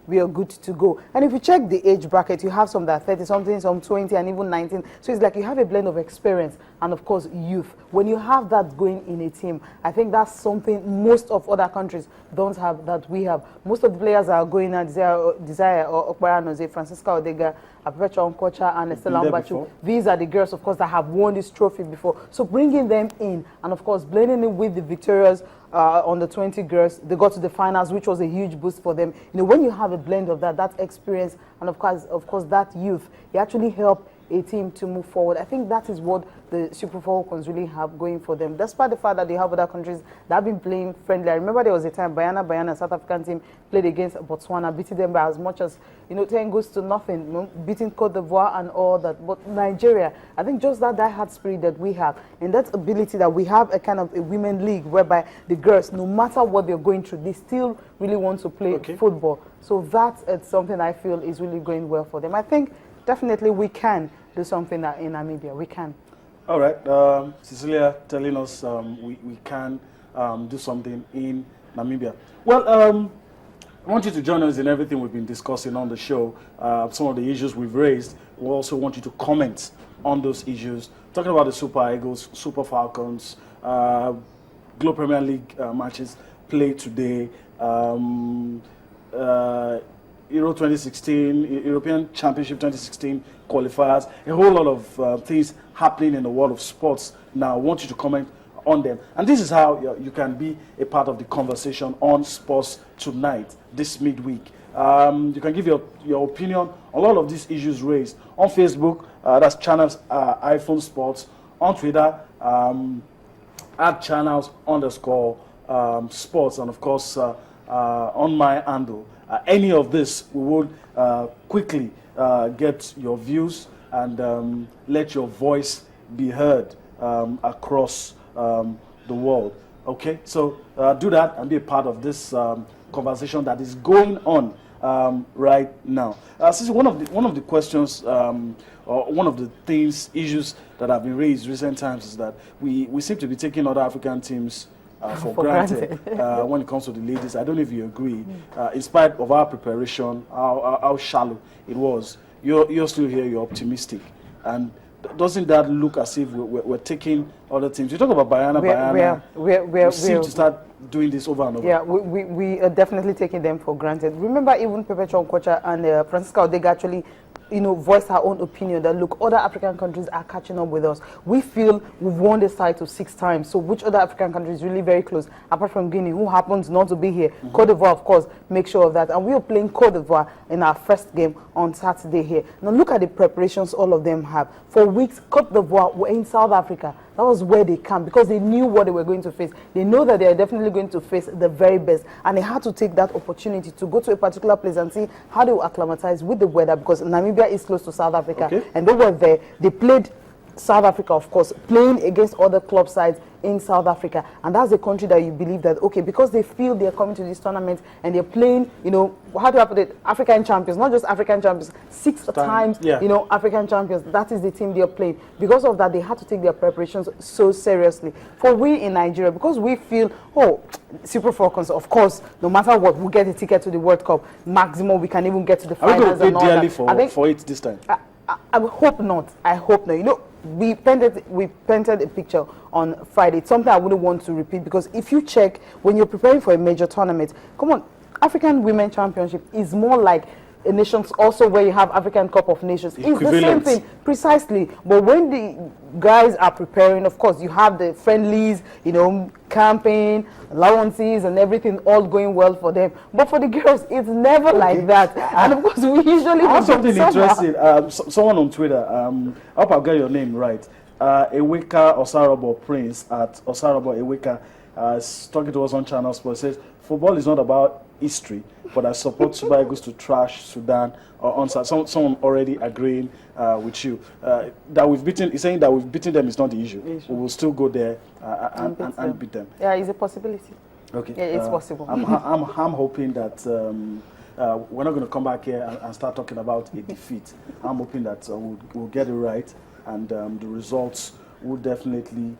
we are good to go. And if you check the age bracket, you have some that are 30-something, some 20, and even 19. So it's like you have a blend of experience and, of course, youth. When you have that going in a team, I think that's something most of other countries don't have that we have. Most of the players are going and Desire Okbaranoze, Francisca Odega, Aperture Onkocha, and Estella Mbachu. These are the girls, of course, that have won this trophy before. So bringing them in, and of course, blending it with the victorious on the 20 girls, they got to the finals, which was a huge boost for them. You know, when you have a blend of that experience, and of course, that youth, you actually help a team to move forward. I think that is what the Super Falcons really have going for them, despite the fact that they have other countries that have been playing friendly. I remember there was a time Bayana, South African team, played against Botswana, beating them by as much as, 10 goals to nothing, beating Cote d'Ivoire and all that. But Nigeria, I think just that die-hard spirit that we have, and that ability that we have a kind of a women league whereby the girls, no matter what they're going through, they still really want to play football. So that's something I feel is really going well for them. I think definitely we can do something in Namibia. We can. All right. Cecilia telling us we can do something in Namibia. Well, I want you to join us in everything we've been discussing on the show. Some of the issues we've raised. We also want you to comment on those issues. Talking about the Super Eagles, Super Falcons, Globe Premier League matches played today. Euro 2016, European Championship 2016 qualifiers, a whole lot of things happening in the world of sports now. I want you to comment on them. And this is how you can be a part of the conversation on Sports Tonight, this midweek. You can give your opinion on a lot of these issues raised on Facebook, that's channels iPhone Sports, on Twitter, at channels_sports, and of course on my handle. Any of this, we would quickly get your views and let your voice be heard across the world. Okay, so do that and be a part of this conversation that is going on right now. Since one of the questions or one of the issues that have been raised recent times is that we seem to be taking other African teams for granted when it comes to the ladies. I don't know if you agree. In spite of our preparation, how shallow it was, you're still here, you're optimistic. And doesn't that look as if we're taking other teams? You talk about Bayana. We seem to start doing this over and over. Yeah, we are definitely taking them for granted. Remember, even Perpetual Kocha and Francisca Odega actually voiced her own opinion that, look, other African countries are catching up with us. We feel we've won this title 6 times. So which other African country is really very close, apart from Guinea, who happens not to be here? Cote d'Ivoire, of course, make sure of that. And we are playing Cote d'Ivoire in our first game on Saturday here. Now look at the preparations all of them have. For weeks, Cote d'Ivoire were in South Africa. That was where they came because they knew what they were going to face. They know that they are definitely going to face the very best. And they had to take that opportunity to go to a particular place and see how they will acclimatize with the weather, because Namibia is close to South Africa. Okay. And they were there. They played South Africa, of course, playing against other club sides in South Africa. And that's a country that you believe that, okay, because they feel they're coming to this tournament and they're playing, how do I put it, African champions, not just African champions, 6 times, African champions. That is the team they're playing. Because of that, they had to take their preparations so seriously. For we in Nigeria, because we feel, Super Falcons, of course, no matter what, we'll get a ticket to the World Cup. Maximum, we can even get to the finals. Are we going to pay dearly for it this time? I hope not. I hope not. We painted a picture on Friday. It's something I wouldn't want to repeat, because if you check, when you're preparing for a major tournament, come on, African Women Championship is more like a nations, also where you have African Cup of Nations. It's the same thing, precisely. But when the guys are preparing, of course, you have the friendlies, camping, allowances, and everything all going well for them. But for the girls, it's never like that. And of course, we usually have something interesting. Someone on Twitter, I hope I'll get your name right. Eweka Osarabo Prince at Osarabo Eweka is talking to us on Channel Sports. Says football is not about history, but I support Super Eagles to trash Sudan or onset. Someone already agreeing with you that we've beaten. He's saying that we've beaten them is not the issue. We will still go there and beat them. Yeah, it's a possibility. Okay, yeah, it's possible. I'm hoping that we're not going to come back here and start talking about a defeat. I'm hoping that we'll get it right, and the results will definitely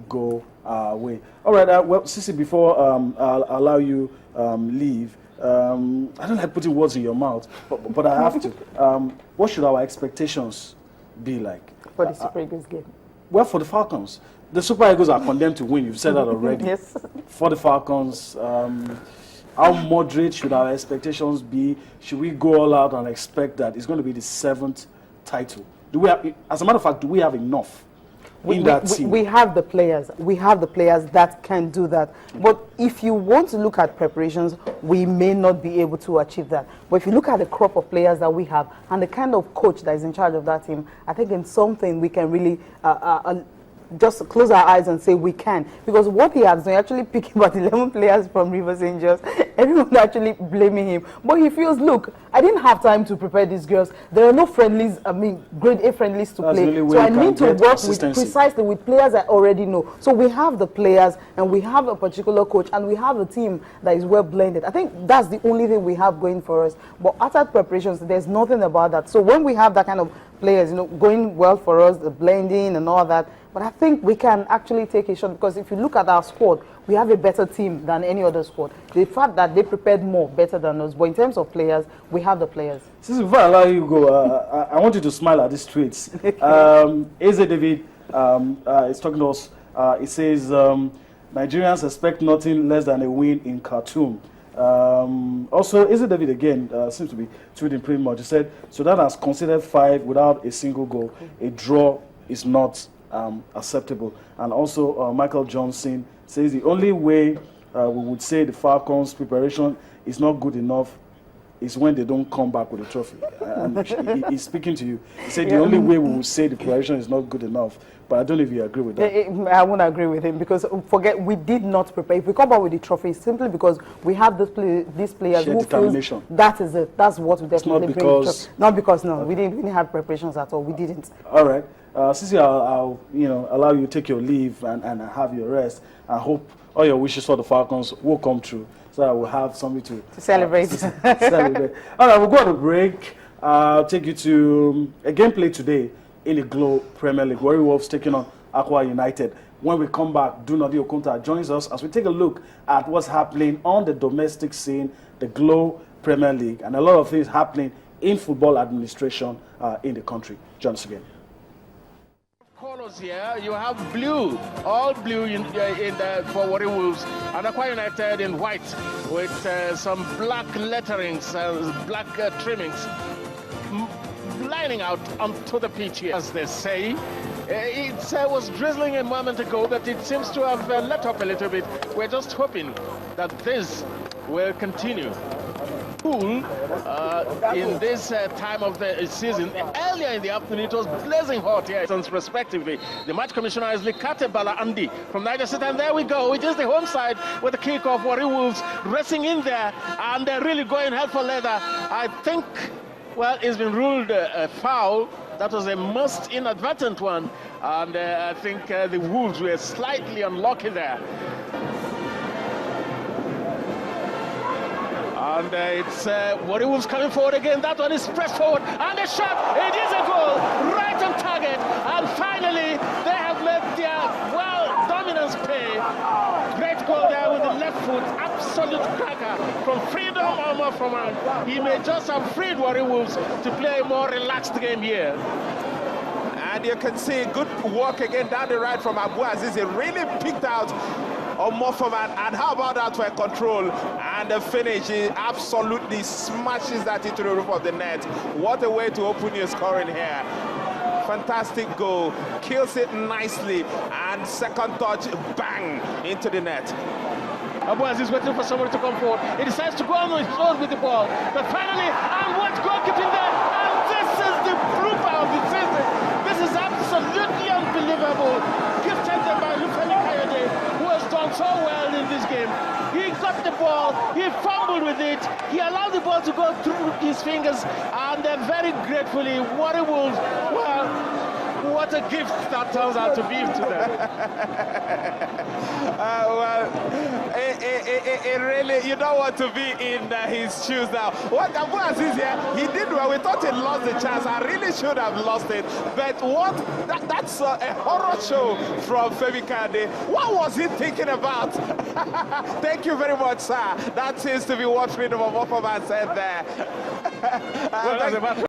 go our way. All right. Well, Sisi, before I'll allow you leave, I don't like putting words in your mouth, but I have to. What should our expectations be like? For the Super Eagles game? Well, for the Falcons. The Super Eagles are condemned to win. You've said that already. Yes. For the Falcons, how moderate should our expectations be? Should we go all out and expect that it's going to be the 7th title? Do we have, as a matter of fact, do we have enough in that team? We have the players. We have the players that can do that. But if you want to look at preparations, we may not be able to achieve that. But if you look at the crop of players that we have and the kind of coach that is in charge of that team, I think in something we can really just close our eyes and say we can. Because what he has done, actually picking about 11 players from Rivers Angels, everyone actually blaming him. But he feels, look, I didn't have time to prepare these girls. There are no friendlies, I mean, grade A friendlies to play. So I need to work precisely with players I already know. So we have the players and we have a particular coach and we have a team that is well blended. I think that's the only thing we have going for us. But outside preparations, there's nothing about that. So when we have that kind of players, you know, going well for us, the blending and all that, but I think we can actually take a shot because if you look at our squad, we have a better team than any other squad. The fact that they prepared more better than us, but in terms of players, we have the players. Since before I allow you to go, I want you to smile at these tweets. AZ David is talking to us. It says, Nigerians expect nothing less than a win in Khartoum. Also, AZ David again seems to be tweeting pretty much. He said, Sudan has conceded 5 without a single goal. A draw is not acceptable. And also Michael Johnson says the only way we would say the Falcons preparation is not good enough is when they don't come back with a trophy. And he's speaking to you. He said the only way we would say the preparation is not good enough. But I don't know if you agree with that. I won't agree with him because forget we did not prepare. If we come back with the trophy, simply because we have these players who feel that is it. That's what we definitely bring. Not because we didn't have preparations at all. We didn't. All right. Sisi, I'll allow you to take your leave and have your rest. I hope all your wishes for the Falcons will come true, so that we'll have something to celebrate. Celebrate. All right, we'll go on a break. I'll take you to a gameplay today in the Glow Premier League. Warri Wolves taking on Aqua United. When we come back, Dunodi Okunta joins us as we take a look at what's happening on the domestic scene, the Glow Premier League, and a lot of things happening in football administration in the country. Join us again. Colors here, you have blue, all blue for Warri Wolves, and Aqua United in white with some black letterings, black trimmings, lining out onto the pitch here, as they say. It was drizzling a moment ago, but it seems to have let up a little bit. We're just hoping that this will continue. Cool in this time of the season. Earlier in the afternoon, it was blazing hot here, respectively. The match commissioner is Likate Bala Andy from Niger State, and there we go. It is the home side with the kick of Warri Wolves racing in there, and they're really going hell for leather. I think, well, it's been ruled a foul. That was a most inadvertent one, and I think the Wolves were slightly unlucky there. And it's Warri Wolves coming forward again. That one is pressed forward, and a shot. It is a goal, right on target. And finally, they have let their dominance pay. Great goal there with the left foot, absolute cracker from Freedom Omar from he may just have freed Warri Wolves to play a more relaxed game here. And you can see good work again down the right from Abu Aziz. He really picked out Omofoman, and how about that for a control and the finish? He absolutely smashes that into the roof of the net. What a way to open your scoring here. Fantastic goal, kills it nicely, and second touch, bang, into the net. Abu Aziz waiting for somebody to come forward. He decides to go on his own with the ball, but finally, and what goalkeeping there? And this is the blooper of the season. This is absolutely unbelievable. Gifted by Lufemi Kayode, who has done so well in this game. He got the ball, he fumbled with it, he allowed the ball to go through his fingers, and then very gratefully, Warri Wolves, well, What a gift that turns out to be to them. Well, it really, you don't want to be in his shoes now. What Abu Aziz here, he did well. We thought he lost the chance. I really should have lost it. But what, that's a horror show from Femi Kande. What was he thinking about? Thank you very much, sir. That seems to be what Freedom of Upperman said there. Well,